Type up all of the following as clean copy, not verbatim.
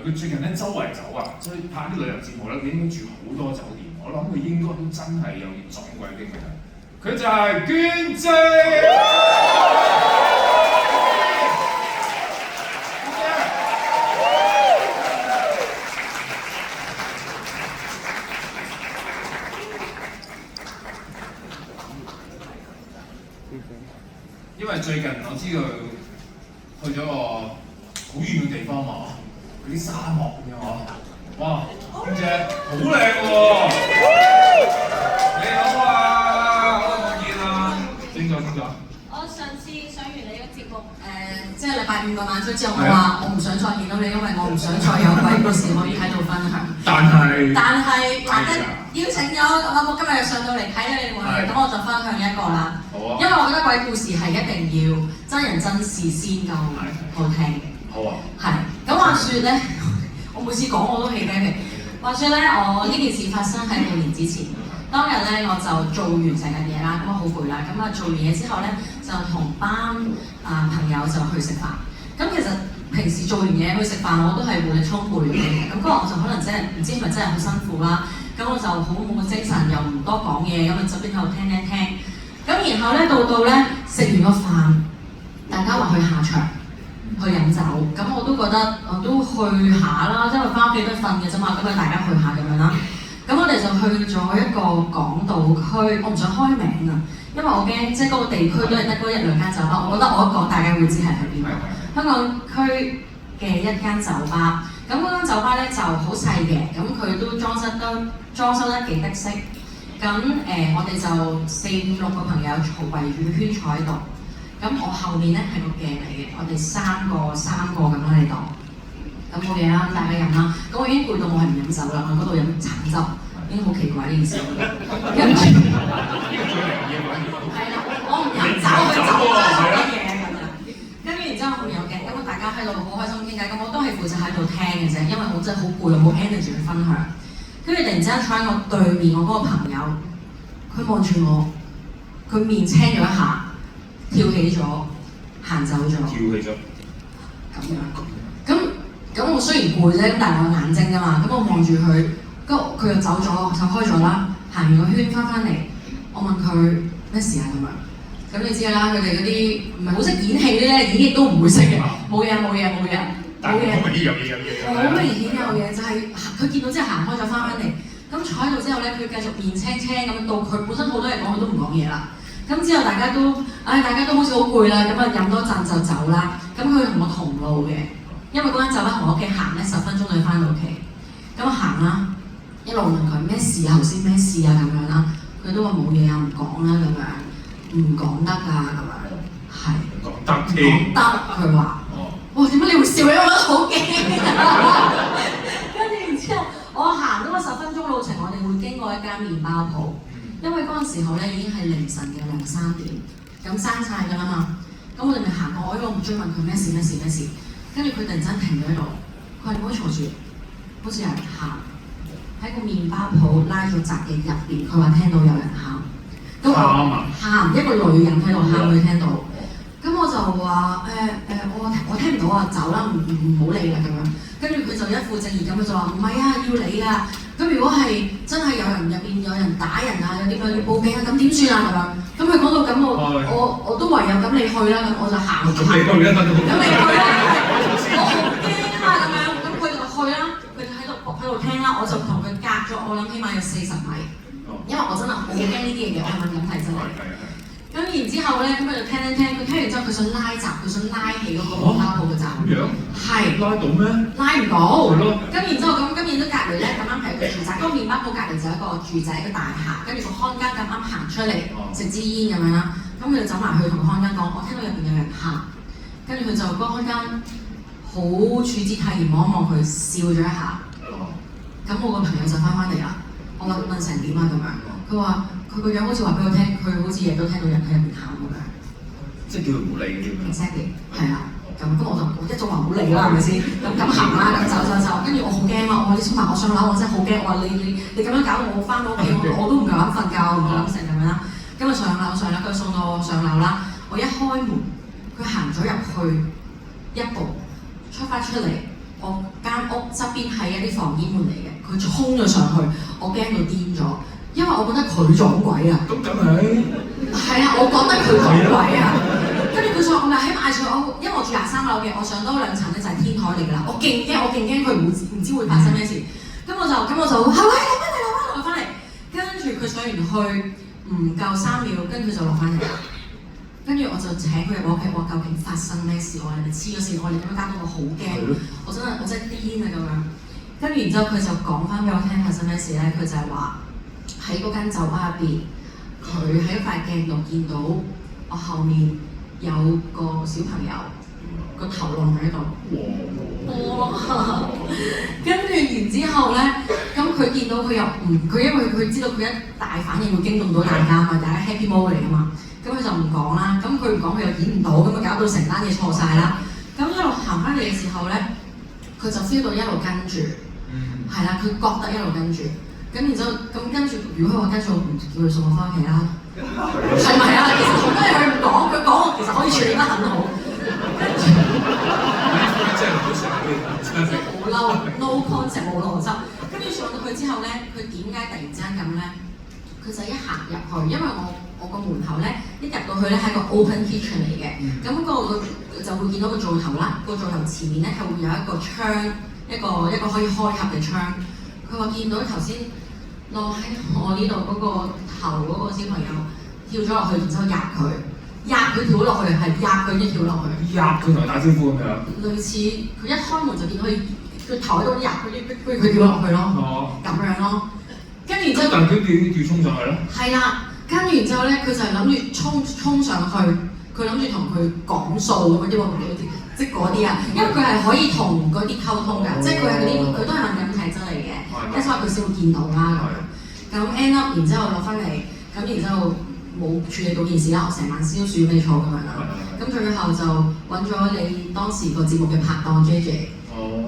佢最近咧周圍走啊，所以拍啲旅遊節目咧，佢應該住好多酒店。我諗佢應該都真係有撞鬼經歷。佢就係娟姐。因為最近我知道去咗個好遠嘅地方嘛，嗰啲沙漠咁樣嗬。哇，娟姐好靚喎！你好啊，好耐冇見啦。清楚。我上次上完你個節目，即係禮拜5個晚出之後，我話我唔想再見到你，因為我唔想再有鬼故事可以喺度分享。但係難得邀請咗，我今日又上到嚟睇咗你哋活動，咁我就分享一個啦。好啊。因為我覺得鬼故事係一定要真人真事先夠好聽嘅。好啊。係。咁話説咧，我每次講我都起雞皮。話説咧，我呢件事發生喺半年之前。當日咧我就做完成日嘢啦，咁我好攰啦，咁啊做完嘢之後咧就同班朋友就去食飯。咁其實平時做完嘢去食飯我都係活力充沛嘅，咁嗰日我就可能真係唔知係咪真係好辛苦啦，咁我就好冇個精神，又唔多講嘢，咁啊側邊喺度聽。咁然後咧到咧食完個飯，大家話去下場去飲酒，咁我都覺得我都去下啦，因為翻屋企都瞓嘅啫嘛，咁啊大家去下咁樣啦。咁我哋就去咗一個港島區，我唔想開名啊，因為我驚即係嗰個地區都係得嗰1-2間酒吧，我覺得我一講大家會知係喺邊個。香港區嘅一間酒吧，咁嗰間酒吧咧就好細嘅，咁佢都裝修得幾得色。咁我哋就4、5、6個朋友圍住個圈坐喺度，咁我後面咧係個鏡嚟嘅，我哋三個咁樣喺度。咁冇嘢啦，大家飲啦。咁我已經攰到我係唔飲酒啦，我嗰度飲橙汁，已經好奇怪呢件事。跟住係啦，我唔飲酒，佢酒啦，乜嘢咁樣。跟住然之後我有嘅，咁大家喺度好開心傾偈，咁我都係負責喺度聽嘅啫，因為我真係好攰，冇 energy 去分享。跟住突然之間坐喺我對面我嗰個朋友，佢望住我，佢面青咗一下，跳起咗，行走咗。跳起咗。咁樣。咁我雖然攰啫，咁但係我有眼睛㗎嘛，咁我望住佢，佢又走咗，就開咗啦，行完個圈翻嚟，我問佢咩事啊咁樣，咁你知㗎啦，佢哋嗰啲唔係好識演戲咧，演繹都唔會識嘅，冇嘢。但係好明顯有嘢。好明顯有嘢，就係佢見到之後行開咗翻嚟，咁坐喺度之後咧，佢繼續面青青咁，到佢本身好多嘢講，佢都唔講嘢啦。咁之後大家都好似好攰啦，咁啊飲多陣就走啦。咁佢同我同路嘅。因為嗰間酒吧同我屋企行咧10分鐘就要翻到屋企，咁我行啦，一路問佢咩事啊，頭先咩事啊咁樣啦，佢都話冇嘢啊，唔講啦咁樣，唔講得㗎咁樣，係講得佢話，哇點解你會笑咧？我覺得好驚，跟住然之後我行咗個10分鐘路程，我哋會經過一間麵包鋪，因為嗰陣時候咧已經係凌晨嘅2、3點，咁閂晒㗎啦嘛，咁我哋咪行過，我一路唔追問佢咩事。跟住佢突然間停咗喺度，佢話唔好嘈住，好似有人喊，喺個麵包鋪拉咗閘嘅入邊，佢話聽到有人喊，咁喊一個女人喺度喊，佢聽到，咁我就話我聽唔到啊，走啦，唔好理啦咁樣，跟住佢就一副正義咁，佢就話唔係啊，要理啊，咁如果係真係有人入邊有人打人啊，有點樣要報警啊，咁點算啊咁樣？咁佢講到咁我都唯有咁你去啦，咁我就行。咁你去啦，我好驚啊咁樣，咁佢就去啦，佢就喺度聽啦，我就同佢隔咗，我諗起碼有40米，因為我真係好驚呢啲嘢嘅，我係敏感體質嚟。咁然之後咧，咁佢就聽，佢聽完之後佢想拉閘，佢想拉起嗰個麵包鋪嘅閘。咁樣？係。拉到咩？拉唔到。係咯。咁然之後咁然之後隔離咧，咁啱係一個住宅，嗰個麵包鋪隔離就係一個住宅一個大廈，跟住個看更咁啱行出嚟食支煙咁樣啦，咁佢就走埋去同個看更講，我聽到入邊有人喊，跟住佢就嗰個看更好處之泰然望一望佢，笑咗一下。咁我個朋友就翻嚟啦，我問成點啊咁樣，佢話佢個樣好似話俾我聽，佢好似亦都聽到人喺入邊喊咁樣。即係叫佢唔好理嗰啲。Exactly，係啊。咁我就一早話唔好理啦，係咪先？咁行啦，咁走，跟住我好驚啊！我話你小華，我上樓，我真係好驚。我話你咁樣搞到我翻到屋企，我都唔夠膽瞓覺，唔夠膽食咁樣啦。咁啊上樓，佢送到我上樓啦。我一開門，佢行咗入去一步，出翻出嚟，我間屋側邊係一啲防煙門嚟嘅，佢衝咗上去，我驚到癲咗，因為我覺得佢撞鬼啊！咁梗係係啊，我覺得佢撞鬼啊！跟住佢就我咪喺嗌住我，因為我住23樓嘅，我上多2層咧就係天台嚟㗎啦，我勁驚佢唔知會發生咩事，咁我就係喂你落翻嚟，跟住佢上完去唔夠3秒，跟住就落翻嚟。跟住我就請佢入我屋企，我究竟發生咩事？我話你哋黐咗線，我哋咁樣搞到我好驚，我真係癲啊咁樣。跟住然之後佢就講翻俾我聽發生咩事咧，佢就係話喺嗰間酒吧入邊，佢喺塊鏡度見到我後面有個小朋友個頭落喺度。哇！跟住然之後咧，咁佢見到佢又佢因為佢知道佢一大反應會驚動到大家嘛，大家 happy mode 嚟㗎嘛。咁佢就唔講啦，咁佢唔講佢又演唔到，咁啊搞到成單嘢錯晒啦。咁一路行翻嚟嘅時候咧，佢就 feel 到一路跟住，係啦，佢覺得一路跟住，咁然之後咁跟住，如果佢話跟住，我唔叫佢送我翻屋企啦，係咪啊？其實好多嘢佢唔講，佢講我其實可以處理得很好。真係好成真係好嬲 ，no concept 冇邏輯。跟住上到去之後咧，佢點解突然之間咁咧？佢就一行入去，因為我個門口咧，一入到去咧係個 open kitchen 嚟嘅，咁個就會見到個灶頭啦，個灶頭前面咧係會有一個窗，一個可以開合嘅窗。佢話見到頭先落喺我呢度嗰個頭嗰個小朋友跳咗落去，然之後壓佢跳落去，係壓佢一跳落去，壓佢同佢打招呼咁樣。類似佢一開門就見到佢頭喺度壓佢跳落去咯，咁樣咯。跟住然之後，但係佢叫衝上去咯。係啦，跟住然之後咧，佢就係諗住衝上去，佢諗住同佢講數咁啲喎，即係嗰啲啊，因為佢係可以同嗰啲溝通㗎，即係佢係嗰啲，佢都係敏感體質嚟嘅，所以佢先會見到啦咁。咁 end up 然之後落翻嚟，咁然之後冇處理到件事啦，我成晚燒鼠尾草咁樣啦。咁最後就揾咗你當時個節目嘅拍檔 JJ。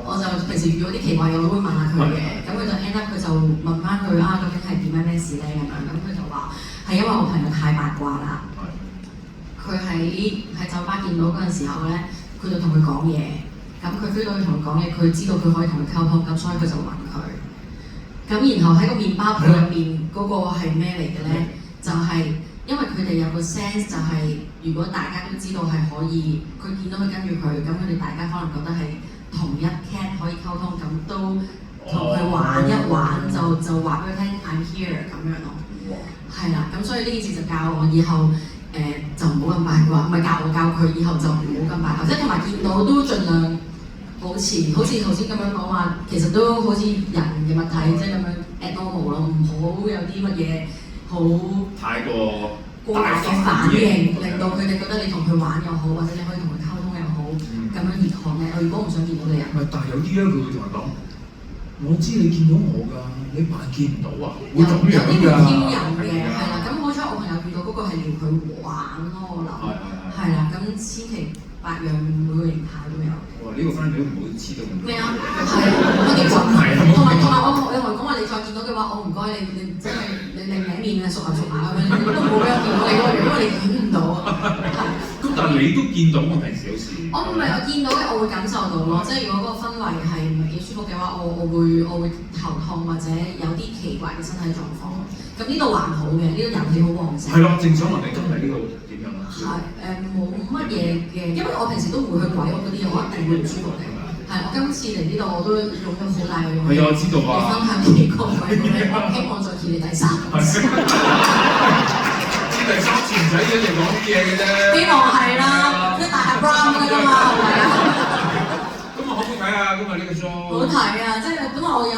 我就平時遇到啲奇怪嘢，我都會問下佢嘅。咁佢就 end up 佢就問翻佢究竟係點樣咩事咧咁樣。咁佢就話係因為我朋友太八卦啦。佢喺酒吧見到嗰陣時候咧，佢就同佢講嘢。咁佢 feel 到佢同佢講嘢，佢知道佢可以同佢溝通，咁所以佢就問佢。咁然後喺個麵包鋪入邊嗰個係咩嚟嘅咧？就係因為佢哋有個 sense 就係，如果大家都知道係可以，佢見到佢跟住佢，咁佢哋大家可能覺得係。同一 cat 可以溝通，咁都同佢玩一玩，就話俾佢聽 I'm here 咁樣咯。係啦，咁所以呢件事就教我以後就唔好咁八卦，唔係教佢以後就唔好咁八卦，即係同埋見到都盡量保持，好似頭先咁樣講話，其實都好似人嘅物體，即係咁樣 abnormal 咯，唔好有啲乜嘢好太過大嘅反應，令到佢哋覺得你同佢玩又好，或者你可以同佢溝通又好。咁樣熱抗嘅，我如果唔想見到你啊！但係有啲咧，佢會同人講：我知你見到我㗎，你扮見唔到啊！會咁樣㗎。有啲會挑人嘅，係啦。咁好彩我朋友遇到嗰個係撩佢玩咯，我諗。係啦，咁千奇百樣每個形態都有。哇！呢個 friend 你都唔好黐到咁。咩啊？係啊，乜嘢真係？同埋我同佢講話，你再見到嘅話，我唔該你真係你另一面啊，熟下咁樣，你都冇俾我見到你嗰個樣，因為你見唔到啊。咁但係你都見到我平時有時。我唔係我見到嘅，我會感受到咯。即係如果嗰個氛圍係唔係幾舒服嘅話，我會頭痛或者有啲奇怪嘅身體狀況。咁呢度還好嘅，呢度人氣好旺盛。係咯，正想問你今日呢度點樣啊？係冇乜嘢嘅，因為我平時都唔會去鬼屋嗰啲嘢，我一定會唔舒服嘅。係，我今次嚟呢度我都用咗好大嘅勇氣。係啊，我知道啊。你分享幾個鬼屋咧？我希望再見你第三次。第三次唔使一直講啲嘢嘅啫。希望係啦，即係大下 brown 㗎嘛，係咪啊？咁啊，好唔好睇啊？今日呢個 show 好睇啊！即係咁我有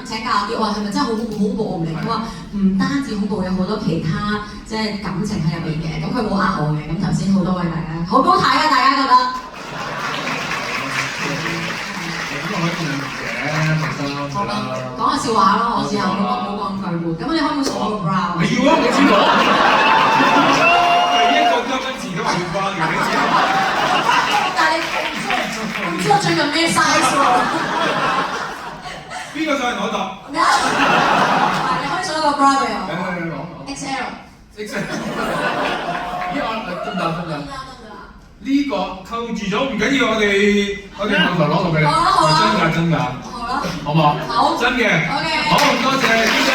請教啲，我話係咪真係好恐怖？我唔明。佢話唔單止恐怖，有好多其他即係感情喺入邊嘅。咁佢冇呃我嘅。咁頭先好多位大家好唔好睇啊？大家覺得？咁我可以問嘅，放心。好啦，講下笑話咯，我之後冇講句喎。咁你可唔可以送我個 bra？你要啊，我知道。第一個金蚊字都話要關嘅，你知道？但係我唔知我最近咩 size 喎？邊個上嚟我度？你可以送一個 bra 俾我。XL。XL。咦？得唔得？呢個扣住咗唔緊要，我哋後頭攞落俾你。真㗎。好啦，好嘛？好，真嘅。 OK，好，多謝娟姐。